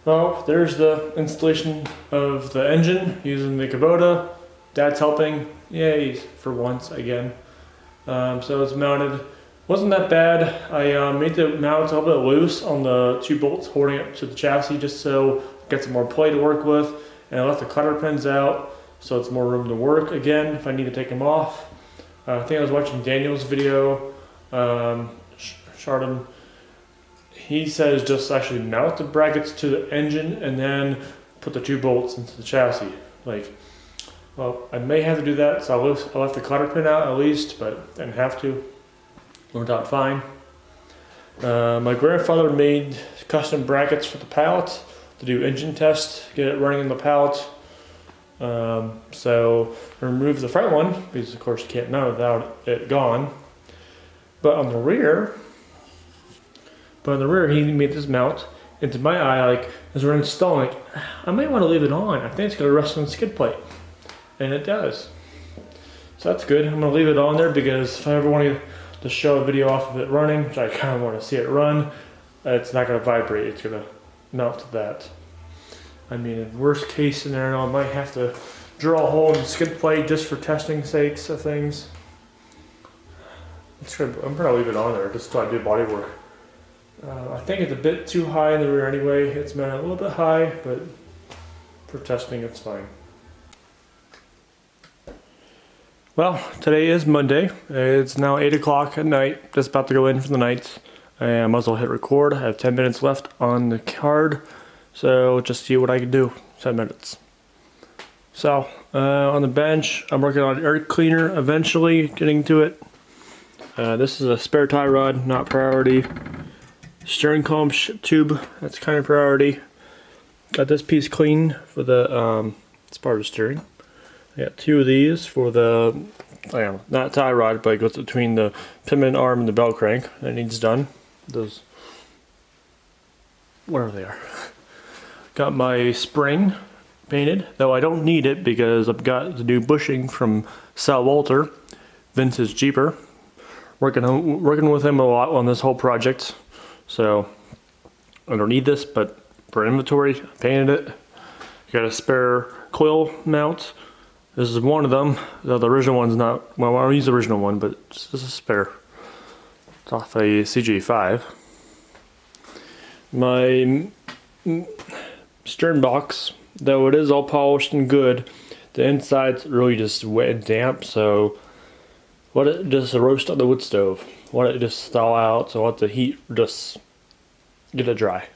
Well, there's the installation of the engine using the Kubota. Dad's helping. Yay, for once again. So it's mounted. Wasn't that bad. I made the mounts a little bit loose on the two bolts holding it to the chassis just so I get some more play to work with. And I left the cutter pins out so it's more room to work again if I need to take them off. I think I was watching Daniel's video. Chardon. He says just actually mount the brackets to the engine and then put the two bolts into the chassis. Well, I may have to do that, so I left the cotter pin out at least, but I didn't have to. Worked out fine. My grandfather made custom brackets for the pallet to do engine tests, get it running in the pallet. So I removed the front one because of course you can't mount it without it gone. But on the rear, he made this mount. And to my eye, as we're installing, I might want to leave it on. I think it's going to rest on the skid plate. And it does. So that's good. I'm going to leave it on there because if I ever want to show a video off of it running, which I kind of want to see it run, it's not going to vibrate. It's going to mount to that. I mean, in worst case scenario, I might have to drill a hole in the skid plate just for testing sakes of things. I'm going to leave it on there just until I do body work. I think it's a bit too high in the rear anyway. It's mounted a little bit high, but for testing it's fine. Well, today is Monday. It's now 8 o'clock at night. Just about to go in for the night. I might as well hit record. I have 10 minutes left on the card. So just see what I can do. 10 minutes. So, on the bench, I'm working on air cleaner eventually, getting to it. This is a spare tie rod, not priority. Steering column tube, that's kind of priority. Got this piece clean for the it's part of the steering. I got two of these for the, not tie rod, but it goes between the pivot arm and the bell crank. That needs done. Those, whatever they are. Got my spring painted, though I don't need it because I've got the new bushing from Sal Walter. Vintage Jeeper. Working with him a lot on this whole project. So I don't need this, but for inventory, I painted it. Got a spare coil mount. This is one of them. The original one's not, well, I'll use the original one, but this is a spare. It's off a CJ5. My stern box, though it is all polished and good, the inside's really just wet and damp, so let it just roast on the wood stove. Let it just thaw out, so I'll let the heat just get it dry.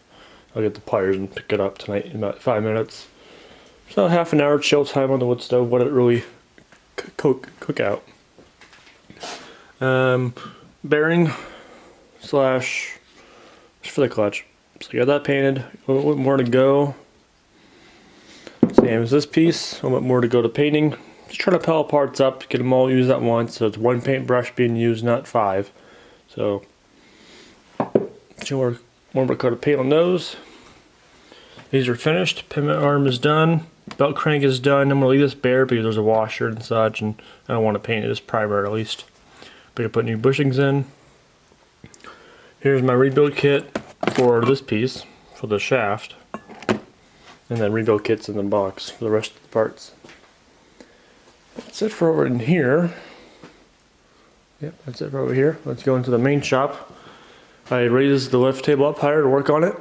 I'll get the pliers and pick it up tonight in about 5 minutes. So half an hour chill time on the wood stove, let it really cook out. Bearing slash for the clutch. So I got that painted, a little bit more to go. Same as this piece, a little bit more to go to painting. Just try to peel parts up, get them all used at once, so it's one paintbrush being used, not 5. So, one more coat of paint on those. These are finished. Pivot arm is done. Belt crank is done. I'm going to leave this bare because there's a washer and such, and I don't want to paint it as primer at least. But I put new bushings in. Here's my rebuild kit for this piece, for the shaft. And then rebuild kits in the box for the rest of the parts. That's it for over in here. Yep, that's it for over here. Let's go into the main shop. I raised the lift table up higher to work on it.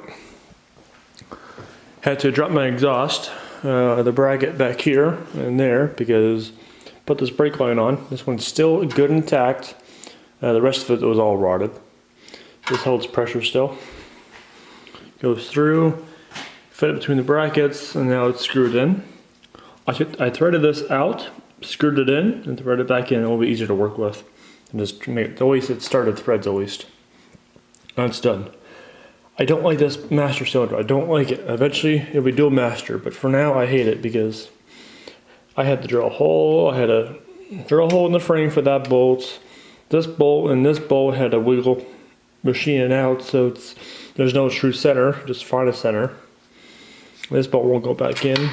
Had to drop my exhaust, the bracket back here and there because put this brake line on. This one's still good and intact. The rest of it was all rotted. This holds pressure still. Goes through, fit it between the brackets, and now it's screwed in. I threaded this out, screwed it in, and threaded it back in. It will be easier to work with. And just make it, at least it started threads at least. Now it's done. I don't like this master cylinder. I don't like it. Eventually it'll be dual master, but for now I hate it because I had to drill a hole. I had to drill a hole in the frame for that bolt. This bolt and this bolt had to wiggle, machine it out, so there's no true center. Just find a center. This bolt won't go back in.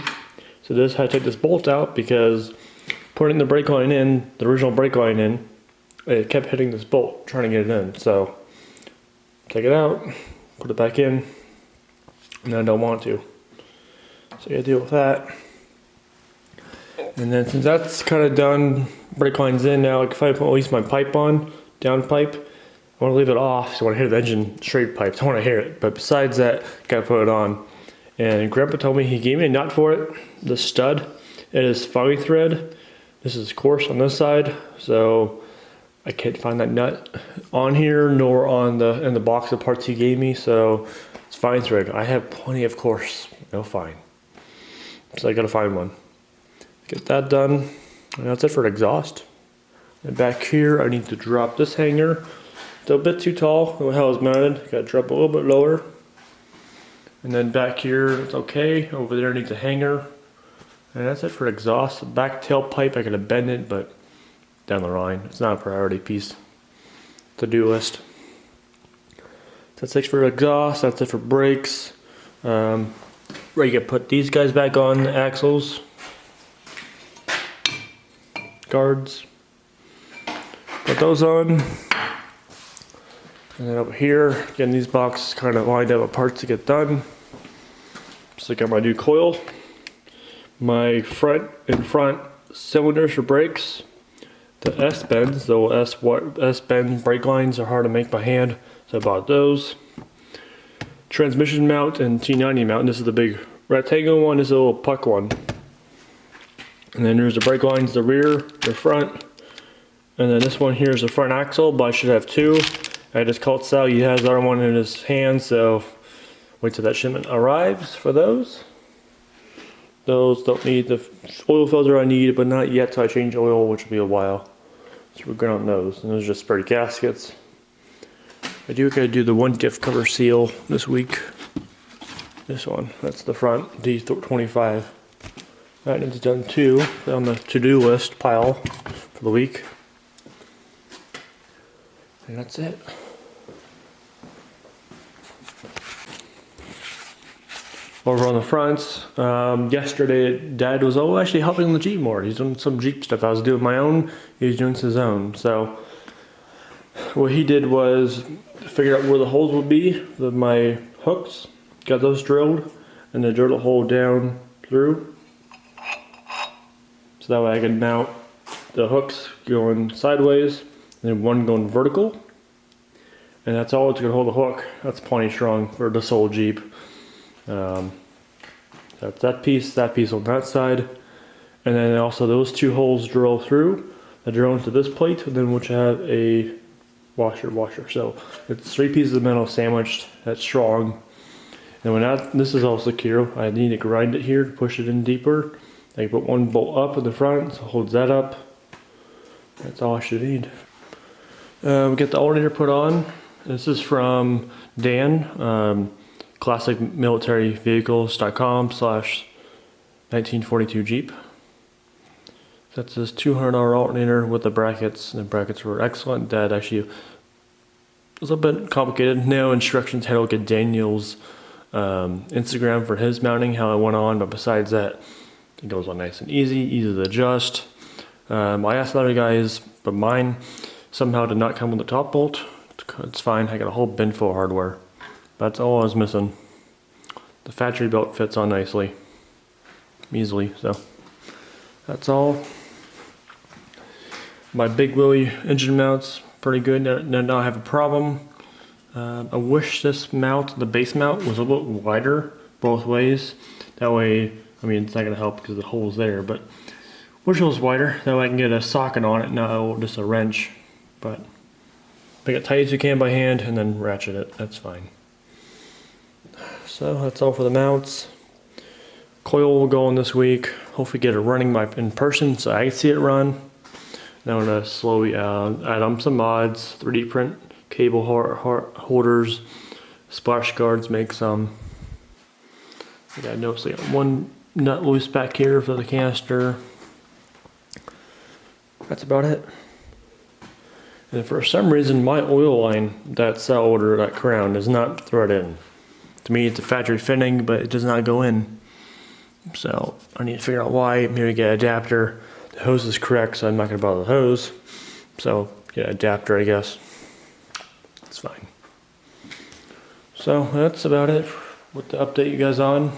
So this I had to take this bolt out because putting the brake line in, the original brake line in, it kept hitting this bolt trying to get it in. So take it out, put it back in. and I don't want to. So you gotta deal with that. And then since that's kind of done, brake line's in now, like if I put at least my pipe on, down pipe, I want to leave it off, so I want to hear the engine straight pipe, so I want to hear it. But besides that, gotta put it on. And Grandpa told me he gave me a nut for it, the stud. It is funny thread. This is coarse on this side, so I can't find that nut on here, nor on in the box of parts he gave me, so it's fine thread. I have plenty of coarse, no fine. So I gotta find one. Get that done, and that's it for exhaust. And back here, I need to drop this hanger. It's a bit too tall, how it's mounted. Gotta drop a little bit lower. And then back here, it's okay. Over there needs a hanger. And that's it for exhaust. The back tailpipe, I gotta bend it, but down the line. It's not a priority piece. To-do list. That's it for exhaust, that's it for brakes. Ready to put these guys back on, the axles. Guards. Put those on. And then over here, again, these boxes kind of lined up with parts to get done. So I got my new coil, my front cylinders for brakes, the S-bends. The S-bend brake lines are hard to make by hand, so I bought those. Transmission mount and T90 mount. This is the big rectangle one. This is a little puck one. And then there's the brake lines, the rear, the front. And then this one here is the front axle, but I should have two. I just called Sal, he has the other one in his hand, so wait till that shipment arrives for those. Those don't need the oil filter I need, but not yet till I change oil, which will be a while. So we're good on those. And those are just spare gaskets. I gotta do the one diff cover seal this week. This one, that's the front, D25. That needs done too, on the to-do list pile for the week. And that's it. Over on the fronts, yesterday Dad was actually helping the Jeep more. He's doing some Jeep stuff. I was doing my own, he was doing his own. So what he did was figure out where the holes would be with my hooks, got those drilled, and then drilled a hole down through. So that way I can mount the hooks going sideways, and then one going vertical. And that's all it's gonna hold the hook. That's plenty strong for this old Jeep. That's that piece on that side. And then also those two holes drill through. They drill into this plate, and then which have a washer. So it's 3 pieces of metal sandwiched, that's strong. And when this is all secure, I need to grind it here to push it in deeper. I can put one bolt up in the front, so it holds that up. That's all I should need. We get the alternator put on. This is from Dan, classicmilitaryvehicles.com/1942 Jeep. That's this $200 alternator with the brackets. The brackets were excellent. Dad actually was a bit complicated. No instructions had to look at Daniel's Instagram for his mounting, how it went on, but besides that, it goes on nice and easy to adjust. I asked other guys, but mine somehow did not come with a top bolt. It's fine, I got a whole bin full of hardware. That's all I was missing. The factory belt fits on nicely, easily, so that's all. My Big Willie engine mounts, pretty good, now I have a problem. I wish this mount, the base mount, was a little bit wider both ways. That way, I mean, it's not gonna help because the hole's there, but wish it was wider. That way I can get a socket on it, not just a wrench. But make it tight as you can by hand and then ratchet it, that's fine. So that's all for the mounts. Coil will go on this week. Hopefully get it running in person so I can see it run. Now I'm gonna slowly add on some mods, 3D print cable holders, splash guards, make some. I got noticed I got one nut loose back here for the canister. That's about it. And for some reason my oil line, that cell order, that crown, does not thread in. To me it's a factory fitting, but it does not go in. So I need to figure out why. Maybe get an adapter. The hose is correct, so I'm not gonna bother the hose. So get an adapter, I guess. It's fine. So that's about it what to update you guys on.